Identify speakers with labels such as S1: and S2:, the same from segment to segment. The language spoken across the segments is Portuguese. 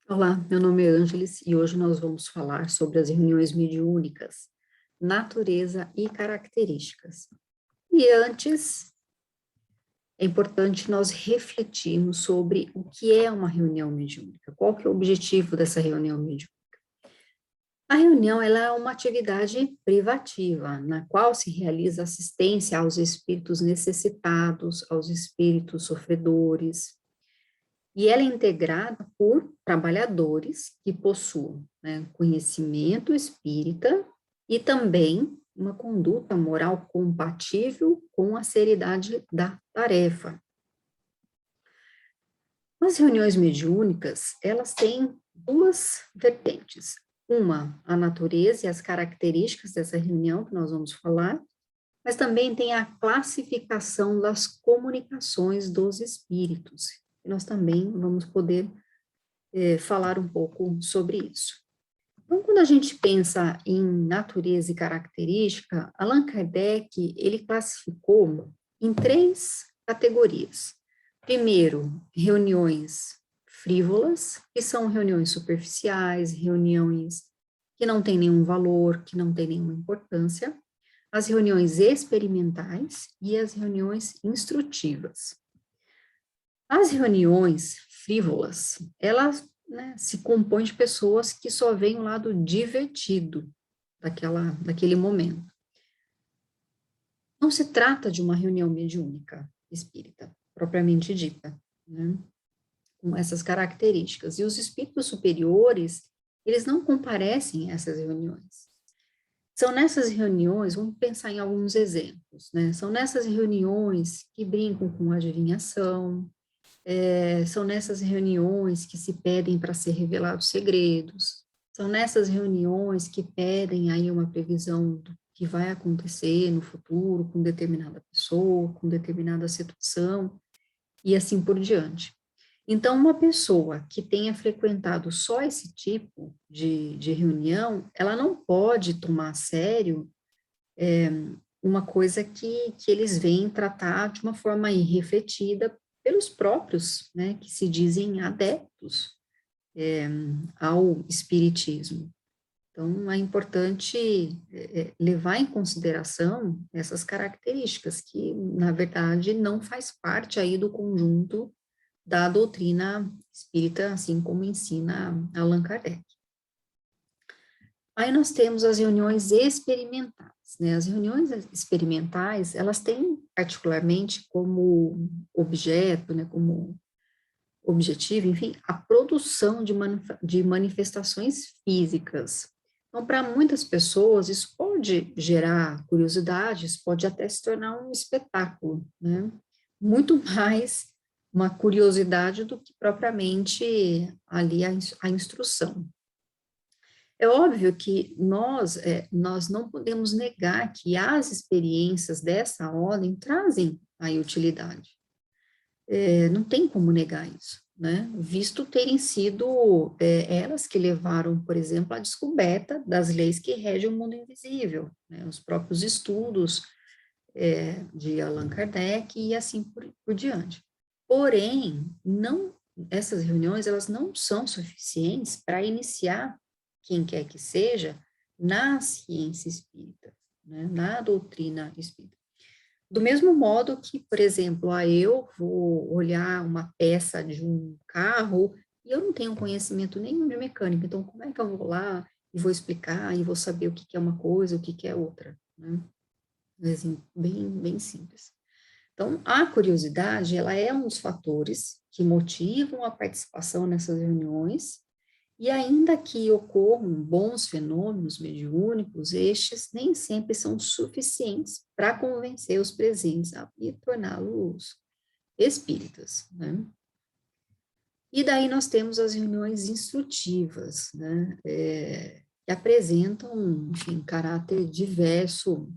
S1: Olá, meu nome é Ângeles e hoje nós vamos falar sobre as reuniões mediúnicas, natureza e características. E antes, é importante nós refletirmos sobre o que é uma reunião mediúnica, qual que é o objetivo dessa reunião mediúnica. A reunião ela é uma atividade privativa, na qual se realiza assistência aos espíritos necessitados, aos espíritos sofredores, e ela é integrada por trabalhadores que possuam, né, conhecimento espírita e também uma conduta moral compatível com a seriedade da tarefa. As reuniões mediúnicas, elas têm duas vertentes. Uma, a natureza e as características dessa reunião, que nós vamos falar, mas também tem a classificação das comunicações dos espíritos. E nós também vamos poder falar um pouco sobre isso. Então, quando a gente pensa em natureza e característica, Allan Kardec, ele classificou em três categorias. Primeiro, reuniões frívolas, que são reuniões superficiais, reuniões que não têm nenhum valor, que não têm nenhuma importância, as reuniões experimentais e as reuniões instrutivas. As reuniões frívolas, elas, né, se compõem de pessoas que só veem o lado divertido daquele momento. Não se trata de uma reunião mediúnica espírita, propriamente dita, né, com essas características. E os espíritos superiores, eles não comparecem a essas reuniões. São nessas reuniões, vamos pensar em alguns exemplos, né? São nessas reuniões que brincam com adivinhação, são nessas reuniões que se pedem para ser revelados segredos, são nessas reuniões que pedem aí uma previsão do que vai acontecer no futuro com determinada pessoa, com determinada situação, e assim por diante. Então, uma pessoa que tenha frequentado só esse tipo de reunião, ela não pode tomar a sério uma coisa que eles vêm tratar de uma forma irrefletida pelos próprios, né, que se dizem adeptos ao espiritismo. Então, é importante levar em consideração essas características, que, na verdade, não faz parte aí do conjunto da doutrina espírita, assim como ensina Allan Kardec. Aí nós temos as reuniões experimentais, né? As reuniões experimentais, elas têm particularmente como objeto, né, como objetivo, enfim, a produção de manifestações físicas. Então, para muitas pessoas, isso pode gerar curiosidades, pode até se tornar um espetáculo, né? Muito mais uma curiosidade do que propriamente ali a instrução. É óbvio que nós não podemos negar que as experiências dessa ordem trazem aí utilidade. Não tem como negar isso, né? Visto terem sido elas que levaram, por exemplo, à descoberta das leis que regem o mundo invisível, né? Os próprios estudos de Allan Kardec e assim por diante. Porém, essas reuniões, elas não são suficientes para iniciar quem quer que seja na ciência espírita, né? Na doutrina espírita. Do mesmo modo que, por exemplo, eu vou olhar uma peça de um carro e eu não tenho conhecimento nenhum de mecânica, então como é que eu vou lá e vou explicar e vou saber o que que é uma coisa, o que que é outra, né? Um exemplo bem simples. Então, a curiosidade, ela é um dos fatores que motivam a participação nessas reuniões, e ainda que ocorram bons fenômenos mediúnicos, estes nem sempre são suficientes para convencer os presentes e torná-los espíritas, né? E daí nós temos as reuniões instrutivas, né, que apresentam, enfim, caráter diverso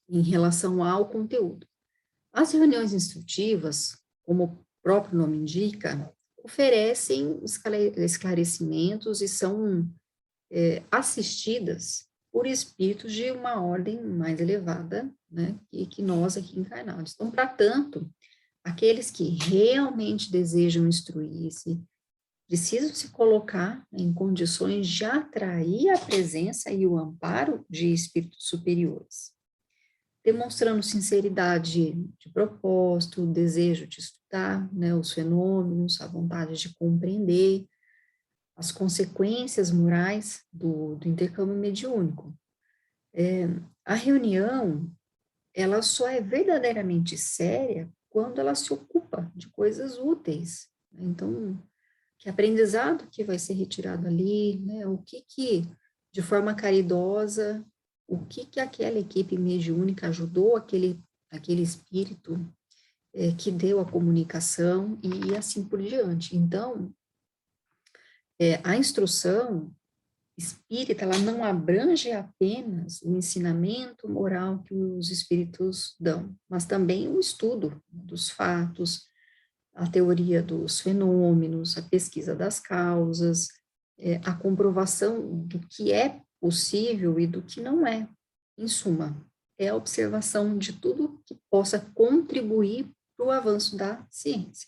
S1: em relação ao conteúdo. As reuniões instrutivas, como o próprio nome indica, oferecem esclarecimentos e são assistidas por espíritos de uma ordem mais elevada, né, que nós aqui encarnados. Então, para tanto, aqueles que realmente desejam instruir-se, precisam se colocar em condições de atrair a presença e o amparo de espíritos superiores, demonstrando sinceridade de propósito, o desejo de estudar, né, os fenômenos, a vontade de compreender as consequências morais do intercâmbio mediúnico. A reunião, ela só é verdadeiramente séria quando ela se ocupa de coisas úteis. Então, que aprendizado que vai ser retirado ali, né? O que de forma caridosa, o que aquela equipe mediúnica ajudou aquele espírito que deu a comunicação e assim por diante. Então, a instrução espírita, ela não abrange apenas o ensinamento moral que os espíritos dão, mas também o estudo dos fatos, a teoria dos fenômenos, a pesquisa das causas, a comprovação do que é possível e do que não é. Em suma, é a observação de tudo que possa contribuir para o avanço da ciência.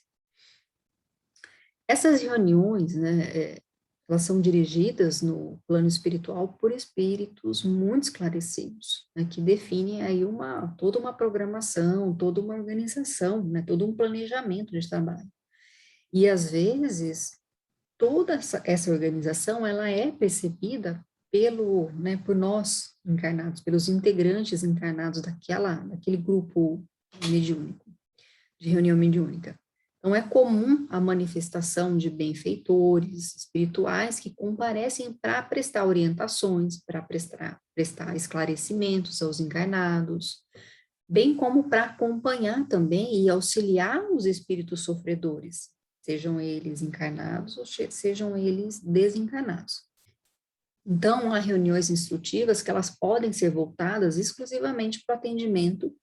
S1: Essas reuniões, né, elas são dirigidas no plano espiritual por espíritos muito esclarecidos, né, que definem aí toda uma programação, toda uma organização, né, todo um planejamento de trabalho. E, às vezes, toda essa organização, ela é percebida por nós encarnados, pelos integrantes encarnados daquele grupo mediúnico, de reunião mediúnica. Então, é comum a manifestação de benfeitores espirituais que comparecem para prestar orientações, para prestar esclarecimentos aos encarnados, bem como para acompanhar também e auxiliar os espíritos sofredores, sejam eles encarnados ou sejam eles desencarnados. Então, há reuniões instrutivas que elas podem ser voltadas exclusivamente para o atendimento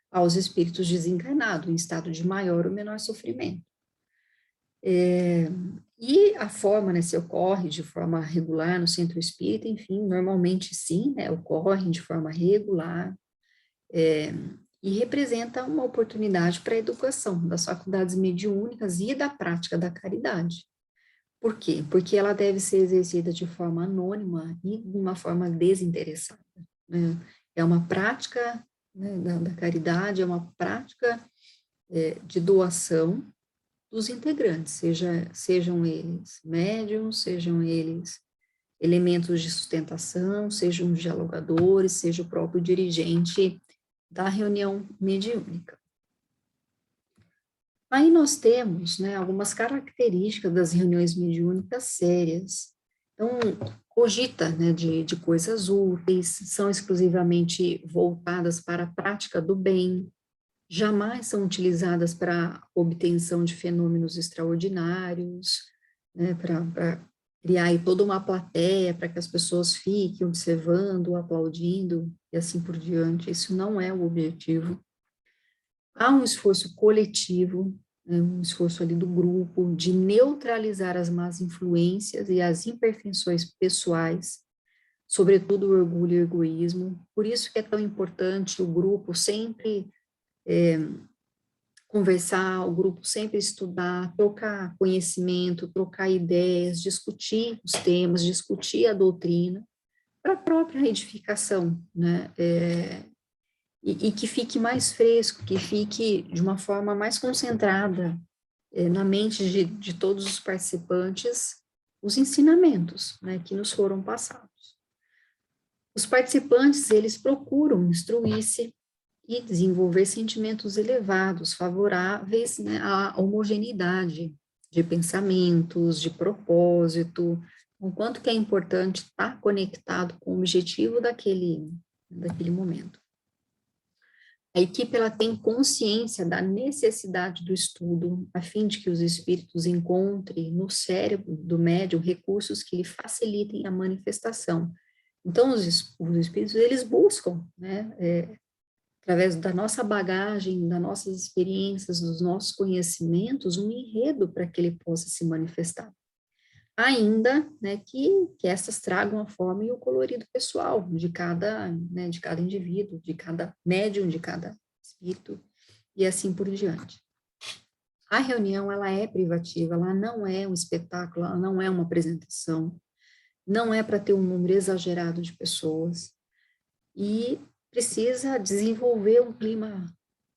S1: aos espíritos desencarnados, em estado de maior ou menor sofrimento. E a forma, né, se ocorre de forma regular no centro espírita, enfim, normalmente sim, né, ocorre de forma regular, e representa uma oportunidade para a educação das faculdades mediúnicas e da prática da caridade. Por quê? Porque ela deve ser exercida de forma anônima e de uma forma desinteressada, né? É uma prática, né, da caridade, é uma prática de doação dos integrantes, sejam eles médiums, sejam eles elementos de sustentação, sejam os dialogadores, seja o próprio dirigente da reunião mediúnica. Aí nós temos, né, algumas características das reuniões mediúnicas sérias. Então, cogita, né, de coisas úteis, são exclusivamente voltadas para a prática do bem, jamais são utilizadas para obtenção de fenômenos extraordinários, né, para criar aí toda uma plateia para que as pessoas fiquem observando, aplaudindo e assim por diante. Isso não é o objetivo. Há um esforço coletivo, né, um esforço ali do grupo de neutralizar as más influências e as imperfeições pessoais, sobretudo o orgulho e o egoísmo. Por isso que é tão importante o grupo sempre conversar, o grupo sempre estudar, trocar conhecimento, trocar ideias, discutir os temas, discutir a doutrina, para a própria edificação, né? E que fique mais fresco, que fique de uma forma mais concentrada na mente de todos os participantes os ensinamentos, né, que nos foram passados. Os participantes, eles procuram instruir-se e desenvolver sentimentos elevados, favoráveis, né, à homogeneidade de pensamentos, de propósito, o quanto que é importante estar conectado com o objetivo daquele momento. A equipe ela tem consciência da necessidade do estudo, a fim de que os espíritos encontrem no cérebro do médium recursos que lhe facilitem a manifestação. Então, os espíritos, eles buscam, né, através da nossa bagagem, das nossas experiências, dos nossos conhecimentos, um enredo para que ele possa se manifestar. Ainda, né, que essas tragam a forma e o colorido pessoal né, de cada indivíduo, de cada médium, de cada espírito, e assim por diante. A reunião, ela é privativa, ela não é um espetáculo, ela não é uma apresentação, não é para ter um número exagerado de pessoas, e precisa desenvolver um clima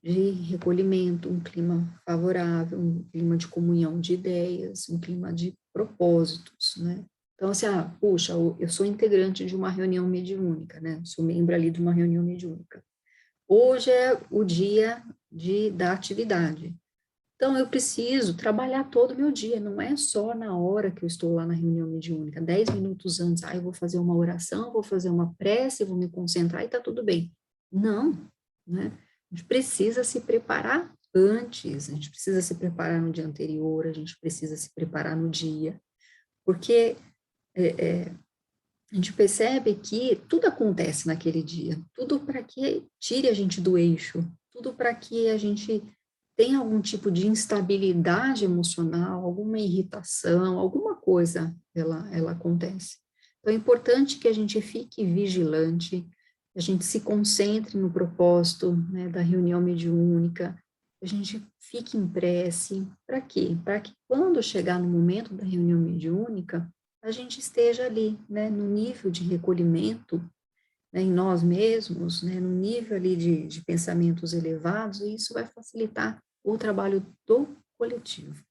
S1: de recolhimento, um clima favorável, um clima de comunhão de ideias, um clima de propósitos, né? Então, assim, puxa, eu sou integrante de uma reunião mediúnica, né? Sou membro ali de uma reunião mediúnica. Hoje é o dia da atividade. Então, eu preciso trabalhar todo o meu dia, não é só na hora que eu estou lá na reunião mediúnica, 10 minutos antes, eu vou fazer uma oração, vou fazer uma prece, vou me concentrar e está tudo bem. Não, né? A gente precisa se preparar antes, a gente precisa se preparar no dia anterior, a gente precisa se preparar no dia, porque a gente percebe que tudo acontece naquele dia, tudo para que tire a gente do eixo, tudo para que a gente tenha algum tipo de instabilidade emocional, alguma irritação, alguma coisa, ela acontece. Então, é importante que a gente fique vigilante, a gente se concentre no propósito, né, da reunião mediúnica, a gente fique em prece, para quê? Para que quando chegar no momento da reunião mediúnica, a gente esteja ali, né, no nível de recolhimento, né, em nós mesmos, né, no nível ali de pensamentos elevados, e isso vai facilitar o trabalho do coletivo.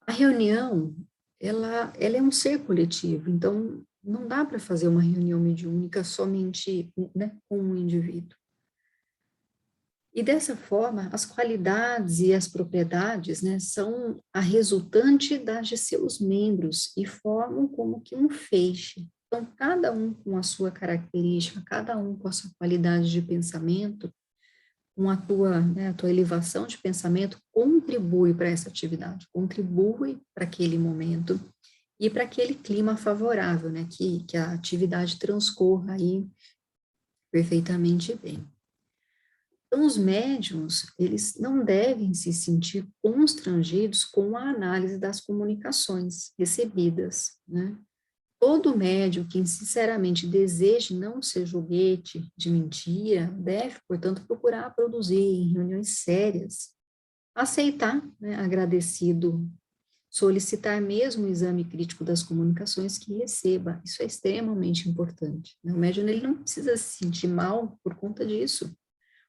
S1: A reunião, ela é um ser coletivo, então não dá para fazer uma reunião mediúnica somente, né, com um indivíduo. E dessa forma, as qualidades e as propriedades, né, são a resultante das de seus membros e formam como que um feixe. Então, cada um com a sua característica, cada um com a sua qualidade de pensamento, com a tua elevação de pensamento, contribui para essa atividade, contribui para aquele momento e para aquele clima favorável, né, que a atividade transcorra aí perfeitamente bem. Então, os médiuns, eles não devem se sentir constrangidos com a análise das comunicações recebidas, né? Todo médium que sinceramente deseje não ser joguete de mentira, deve, portanto, procurar produzir em reuniões sérias, aceitar, né, agradecido, solicitar mesmo o exame crítico das comunicações que receba. Isso é extremamente importante, né? O médium, ele não precisa se sentir mal por conta disso,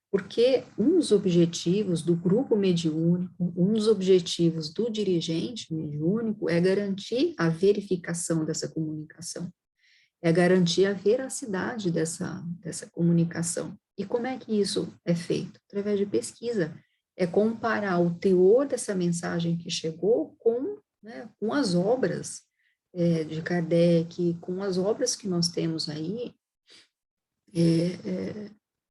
S1: porque um dos objetivos do grupo mediúnico, um dos objetivos do dirigente mediúnico é garantir a verificação dessa comunicação, é garantir a veracidade dessa comunicação. E como é que isso é feito? Através de pesquisa. É comparar o teor dessa mensagem que chegou com, né, com as obras de Kardec, com as obras que nós temos aí,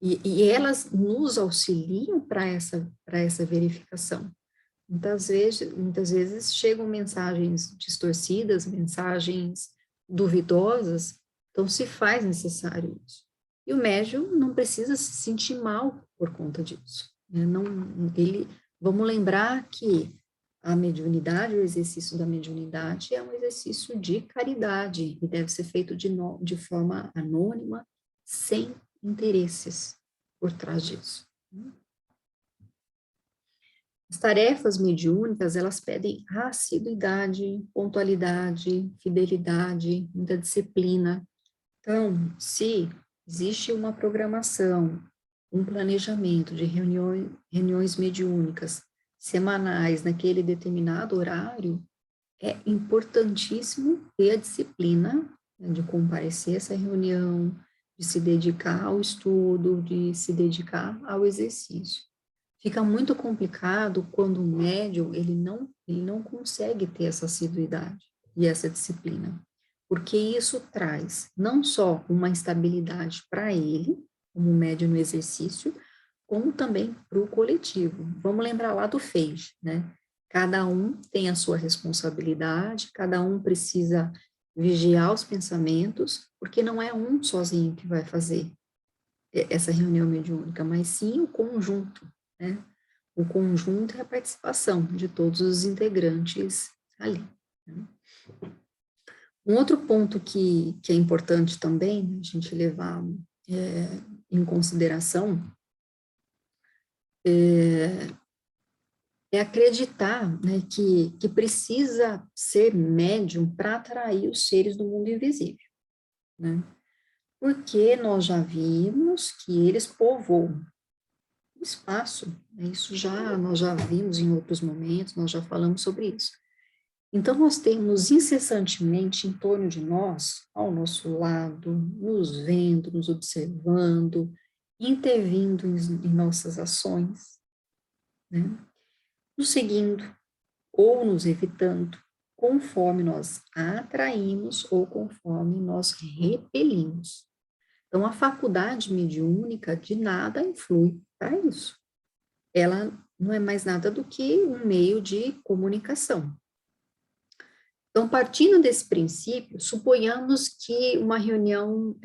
S1: e elas nos auxiliam para essa verificação. Muitas vezes chegam mensagens distorcidas, mensagens duvidosas, então se faz necessário isso. E o médium não precisa se sentir mal por conta disso, né? Não, vamos lembrar que a mediunidade, o exercício da mediunidade é um exercício de caridade e deve ser feito de forma anônima, sem interesses por trás disso. As tarefas mediúnicas, elas pedem assiduidade, pontualidade, fidelidade, muita disciplina. Então, se existe uma programação, um planejamento de reuniões mediúnicas semanais naquele determinado horário, é importantíssimo ter a disciplina, né, de comparecer a essa reunião, de se dedicar ao estudo, de se dedicar ao exercício. Fica muito complicado quando o médium, ele não consegue ter essa assiduidade e essa disciplina, porque isso traz não só uma instabilidade para ele, como médium no exercício, como também para o coletivo. Vamos lembrar lá do feixe, né? Cada um tem a sua responsabilidade, cada um precisa vigiar os pensamentos, porque não é um sozinho que vai fazer essa reunião mediúnica, mas sim o conjunto, né? O conjunto é a participação de todos os integrantes ali, né? Um outro ponto que é importante também, né, a gente levar em consideração, é acreditar, né, que precisa ser médium para atrair os seres do mundo invisível, né? Porque nós já vimos que eles povoam o espaço, né? Isso já nós já vimos em outros momentos, nós já falamos sobre isso. Então, nós temos incessantemente em torno de nós, ao nosso lado, nos vendo, nos observando, intervindo em nossas ações, né? Nos seguindo ou nos evitando, conforme nós atraímos ou conforme nós repelimos. Então, a faculdade mediúnica de nada influi para isso. Ela não é mais nada do que um meio de comunicação. Então, partindo desse princípio, suponhamos que uma reunião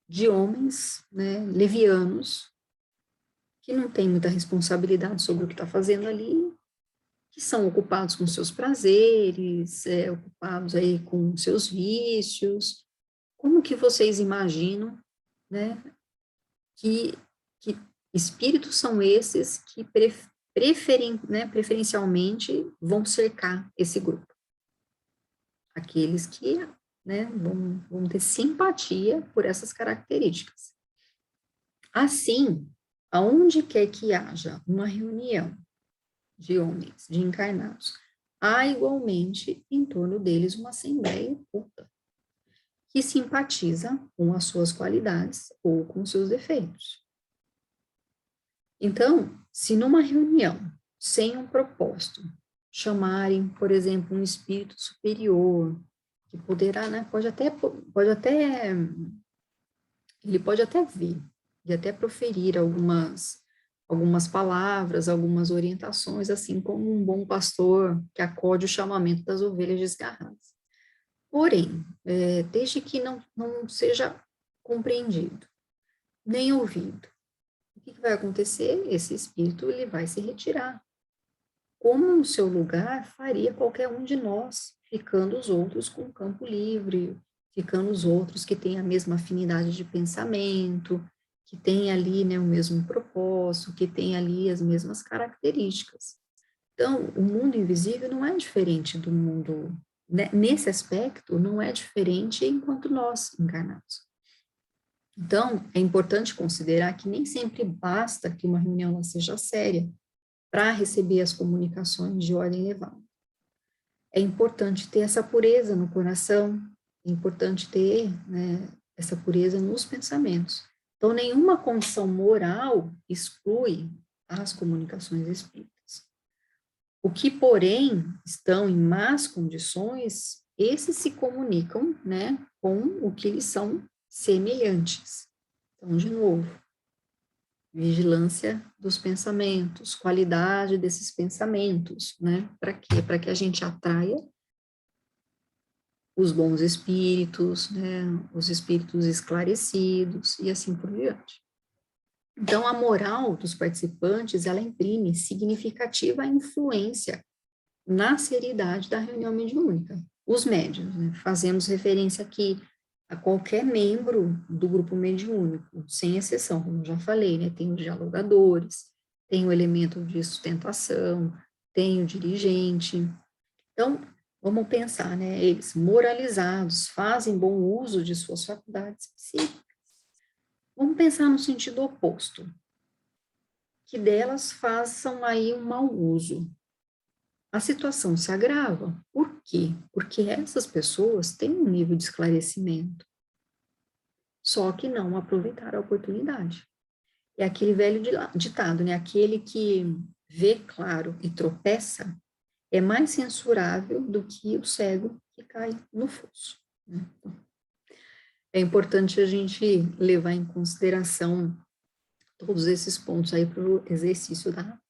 S1: de homens, né, levianos, que não tem muita responsabilidade sobre o que está fazendo ali, que são ocupados com seus prazeres, ocupados aí com seus vícios. Como que vocês imaginam, né, que espíritos são esses que preferencialmente vão cercar esse grupo? Aqueles que, né, vão ter simpatia por essas características. Assim, aonde quer que haja uma reunião de homens, de encarnados, há igualmente em torno deles uma assembleia oculta, que simpatiza com as suas qualidades ou com seus defeitos. Então, se numa reunião, sem um propósito, chamarem, por exemplo, um espírito superior, que poderá, né, ele pode até vir, e até proferir algumas palavras, algumas orientações, assim como um bom pastor que acode o chamamento das ovelhas desgarradas. Porém, desde que não seja compreendido, nem ouvido, o que vai acontecer? Esse espírito ele vai se retirar. Como no seu lugar faria qualquer um de nós, ficando os outros com o campo livre, ficando os outros que têm a mesma afinidade de pensamento, que têm ali, né, o mesmo propósito, que têm ali as mesmas características. Então, o mundo invisível não é diferente do mundo, né, nesse aspecto, não é diferente enquanto nós encarnados. Então, é importante considerar que nem sempre basta que uma reunião seja séria para receber as comunicações de ordem elevada. É importante ter essa pureza no coração, é importante ter, né, essa pureza nos pensamentos. Então, nenhuma condição moral exclui as comunicações espíritas. O que, porém, estão em más condições, esses se comunicam, né, com o que lhes são semelhantes. Então, de novo, vigilância dos pensamentos, qualidade desses pensamentos, né? Para quê? Para que a gente atraia os bons espíritos, né? Os espíritos esclarecidos e assim por diante. Então, a moral dos participantes, ela imprime significativa influência na seriedade da reunião mediúnica. Os médiuns, né? Fazemos referência aqui a qualquer membro do grupo mediúnico, sem exceção, como eu já falei, né? Tem os dialogadores, tem o elemento de sustentação, tem o dirigente. Então, vamos pensar, né? Eles moralizados, fazem bom uso de suas faculdades psíquicas. Vamos pensar no sentido oposto, que delas façam aí um mau uso. A situação se agrava. Por quê? Porque essas pessoas têm um nível de esclarecimento, só que não aproveitaram a oportunidade. É aquele velho ditado, né? Aquele que vê claro e tropeça é mais censurável do que o cego que cai no fosso, né? Então, é importante a gente levar em consideração todos esses pontos aí para o exercício da tarefa.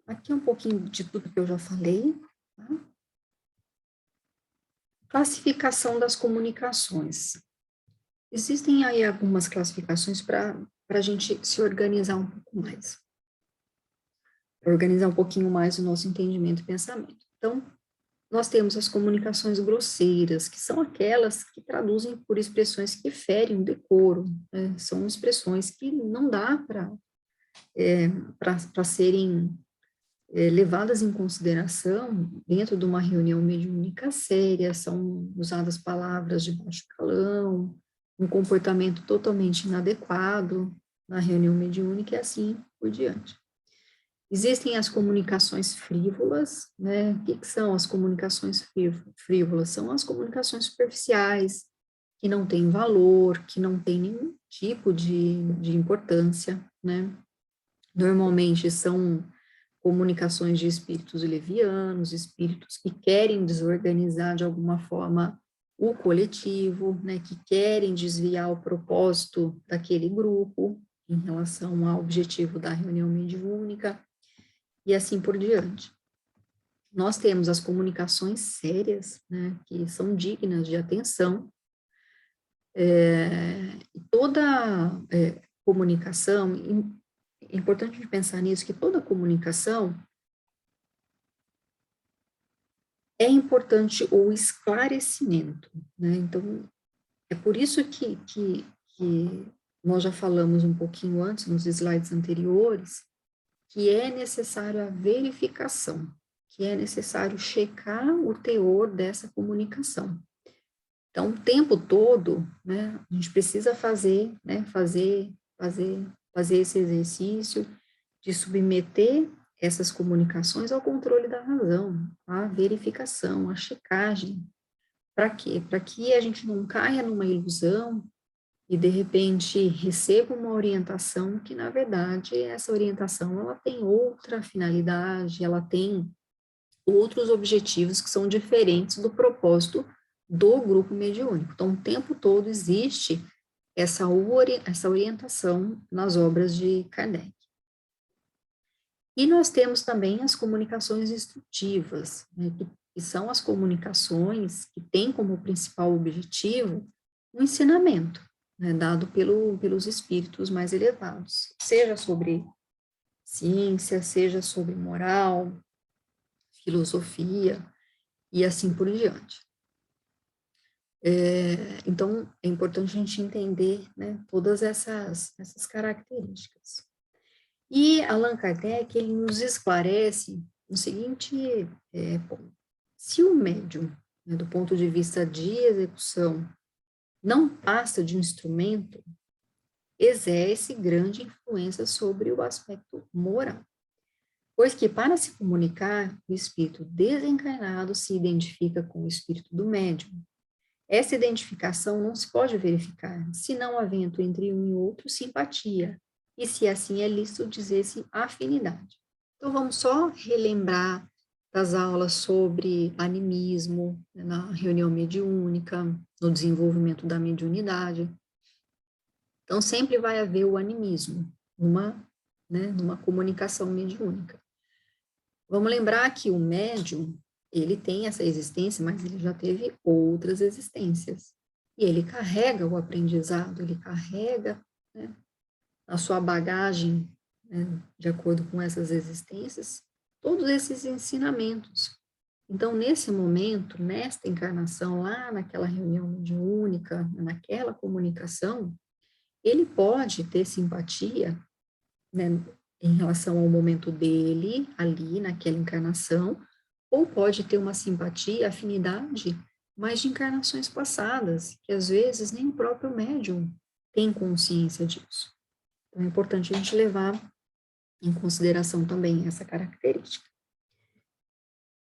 S1: Aqui um pouquinho de tudo que eu já falei, tá? Classificação das comunicações. Existem aí algumas classificações para a gente se organizar um pouco mais. Organizar um pouquinho mais o nosso entendimento e pensamento. Então, nós temos as comunicações grosseiras, que são aquelas que traduzem por expressões que ferem o decoro, né? São expressões que não dá para serem levadas em consideração dentro de uma reunião mediúnica séria, são usadas palavras de baixo calão, um comportamento totalmente inadequado na reunião mediúnica e assim por diante. Existem as comunicações frívolas, né? O que são as comunicações frívolas? São as comunicações superficiais, que não têm valor, que não têm nenhum tipo de importância, né? Normalmente são comunicações de espíritos levianos, espíritos que querem desorganizar de alguma forma o coletivo, né, que querem desviar o propósito daquele grupo em relação ao objetivo da reunião mediúnica, e assim por diante. Nós temos as comunicações sérias, né, que são dignas de atenção, toda comunicação, é importante pensar nisso, que toda comunicação é importante o esclarecimento, né? Então, é por isso que nós já falamos um pouquinho antes, nos slides anteriores, que é necessário a verificação, que é necessário checar o teor dessa comunicação. Então, o tempo todo, né, a gente precisa fazer, né, fazer esse exercício de submeter essas comunicações ao controle da razão, à verificação, à checagem. Para quê? Para que a gente não caia numa ilusão e, de repente, receba uma orientação que, na verdade, essa orientação ela tem outra finalidade, ela tem outros objetivos que são diferentes do propósito do grupo mediúnico. Então, o tempo todo existe essa orientação nas obras de Kardec. E nós temos também as comunicações instrutivas, né, que são as comunicações que têm como principal objetivo o ensinamento, né, dado pelos espíritos mais elevados, seja sobre ciência, seja sobre moral, filosofia e assim por diante. Então, é importante a gente entender, né, todas essas características. E Allan Kardec, ele nos esclarece o seguinte ponto. Se o médium, né, do ponto de vista de execução, não passa de um instrumento, exerce grande influência sobre o aspecto moral. Pois que, para se comunicar, o espírito desencarnado se identifica com o espírito do médium. Essa identificação não se pode verificar, se não havendo entre um e outro simpatia, e se assim é lícito dizer-se afinidade. Então, vamos só relembrar das aulas sobre animismo, né, na reunião mediúnica, no desenvolvimento da mediunidade. Então, sempre vai haver o animismo, numa comunicação mediúnica. Vamos lembrar que o médium, ele tem essa existência, mas ele já teve outras existências. E ele carrega o aprendizado, ele carrega, né, a sua bagagem, né, de acordo com essas existências, todos esses ensinamentos. Então, nesse momento, nesta encarnação, lá naquela reunião mediúnica, naquela comunicação, ele pode ter simpatia, né, em relação ao momento dele, ali, naquela encarnação, ou pode ter uma simpatia, afinidade, mas de encarnações passadas, que às vezes nem o próprio médium tem consciência disso. Então, é importante a gente levar em consideração também essa característica.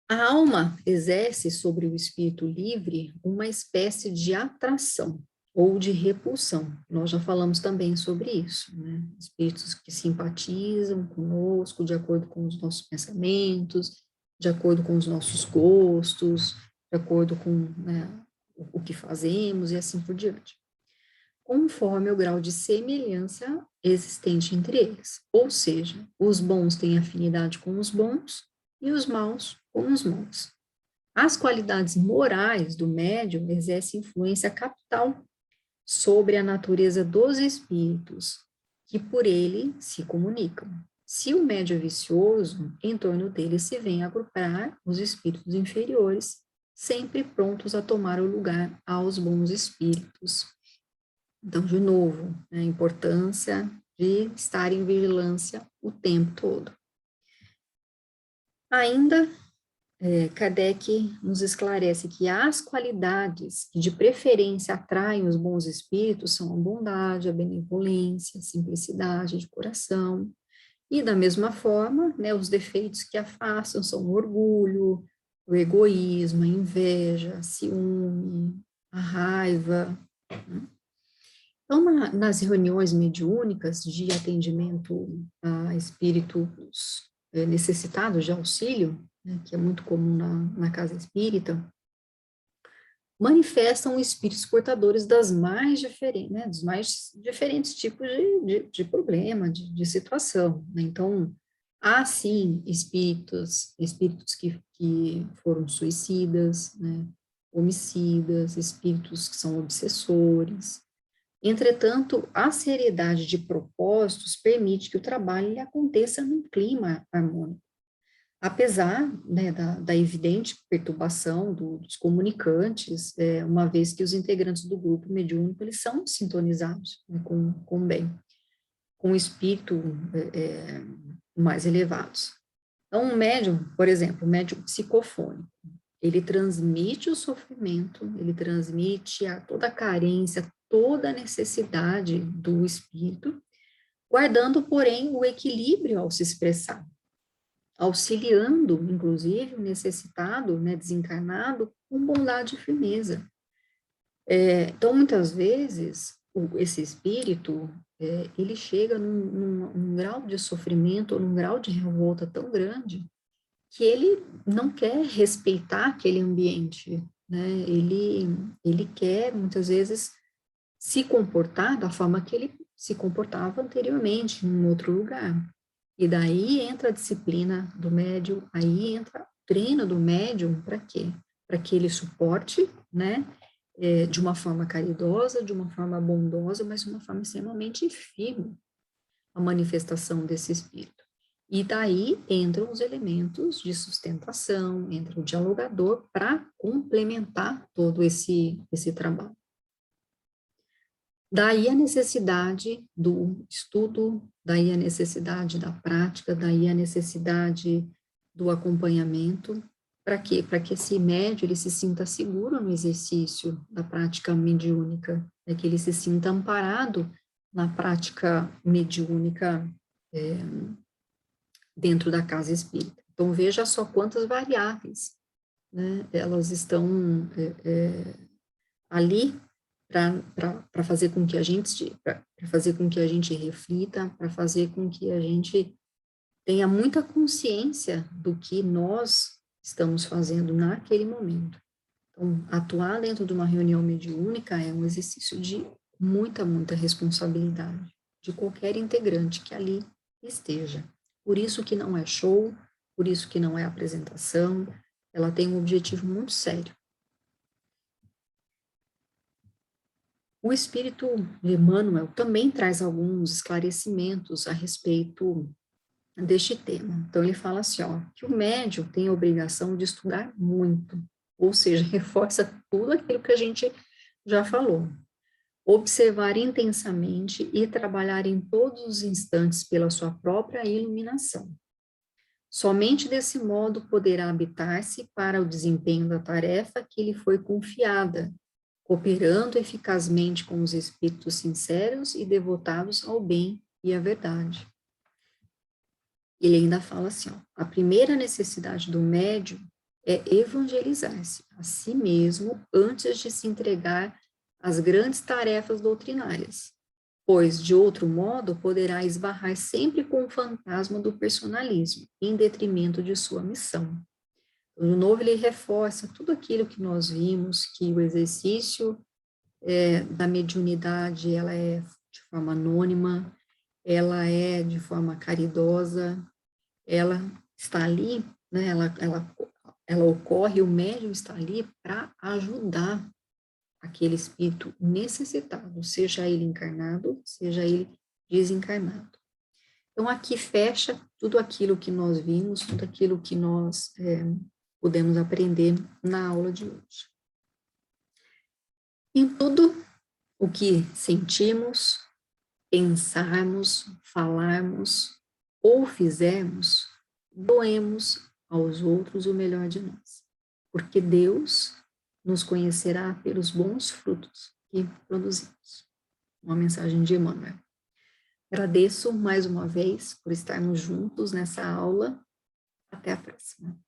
S1: A alma exerce sobre o espírito livre uma espécie de atração ou de repulsão. Nós já falamos também sobre isso, né? Espíritos que simpatizam conosco de acordo com os nossos pensamentos, de acordo com os nossos gostos, de acordo com, né, o que fazemos e assim por diante, conforme o grau de semelhança existente entre eles. Ou seja, os bons têm afinidade com os bons e os maus com os maus. As qualidades morais do médium exercem influência capital sobre a natureza dos espíritos que por ele se comunicam. Se o médium é vicioso, em torno dele se vem agrupar os espíritos inferiores, sempre prontos a tomar o lugar aos bons espíritos. Então, de novo, né, a importância de estar em vigilância o tempo todo. Ainda, Kardec nos esclarece que as qualidades que de preferência atraem os bons espíritos são a bondade, a benevolência, a simplicidade de coração, e da mesma forma, né, os defeitos que afastam são o orgulho, o egoísmo, a inveja, a ciúme, a raiva, né? Então, nas reuniões mediúnicas de atendimento a espíritos necessitados de auxílio, né, que é muito comum na casa espírita, manifestam espíritos portadores das mais diferentes, né, dos mais diferentes tipos de problema, de situação, né? Então, há sim espíritos que foram suicidas, né, homicidas, espíritos que são obsessores. Entretanto, a seriedade de propósitos permite que o trabalho aconteça num clima harmônico, apesar, né, da evidente perturbação dos comunicantes, uma vez que os integrantes do grupo mediúnico eles são sintonizados, né, com o bem, com o espírito mais elevados. Então, um médium, por exemplo, um médium psicofônico, ele transmite o sofrimento, ele transmite toda a carência, toda a necessidade do espírito, guardando, porém, o equilíbrio ao se expressar, auxiliando, inclusive, o necessitado, né, desencarnado, com bondade e firmeza. Então, muitas vezes, esse espírito, ele chega num grau de sofrimento, ou num grau de revolta tão grande, que ele não quer respeitar aquele ambiente, né? Ele quer, muitas vezes, se comportar da forma que ele se comportava anteriormente, em um outro lugar. E daí entra a disciplina do médium, aí entra o treino do médium, para quê? Para que ele suporte, né? De uma forma caridosa, de uma forma bondosa, mas de uma forma extremamente firme, a manifestação desse espírito. E daí entram os elementos de sustentação, entra o dialogador para complementar todo esse trabalho. Daí a necessidade do estudo, daí a necessidade da prática, daí a necessidade do acompanhamento. Para quê? Para que esse médium ele se sinta seguro no exercício da prática mediúnica, que ele se sinta amparado na prática mediúnica dentro da casa espírita. Então, veja só quantas variáveis, né, elas estão ali para fazer com que a gente, para fazer com que a gente reflita, para fazer com que a gente tenha muita consciência do que nós estamos fazendo naquele momento. Então, atuar dentro de uma reunião mediúnica é um exercício de muita responsabilidade de qualquer integrante que ali esteja. Por isso que não é show, por isso que não é apresentação, ela tem um objetivo muito sério. O espírito de Emmanuel também traz alguns esclarecimentos a respeito deste tema. Então, ele fala assim, ó, que o médium tem a obrigação de estudar muito, ou seja, reforça tudo aquilo que a gente já falou. Observar intensamente e trabalhar em todos os instantes pela sua própria iluminação. Somente desse modo poderá habitar-se para o desempenho da tarefa que lhe foi confiada, cooperando eficazmente com os espíritos sinceros e devotados ao bem e à verdade. Ele ainda fala assim, ó, a primeira necessidade do médium é evangelizar-se a si mesmo antes de se entregar às grandes tarefas doutrinárias, pois, de outro modo, poderá esbarrar sempre com o fantasma do personalismo, em detrimento de sua missão. De novo, ele reforça tudo aquilo que nós vimos, que o exercício da mediunidade, ela é de forma anônima, ela é de forma caridosa, ela está ali, né, ela ocorre, o médium está ali para ajudar aquele espírito necessitado, seja ele encarnado, seja ele desencarnado. Então, aqui fecha tudo aquilo que nós vimos, tudo aquilo que nós pudemos aprender na aula de hoje. Em tudo o que sentimos, pensarmos, falarmos ou fizermos, doemos aos outros o melhor de nós, porque Deus nos conhecerá pelos bons frutos que produzimos. Uma mensagem de Emmanuel. Agradeço mais uma vez por estarmos juntos nessa aula. Até a próxima.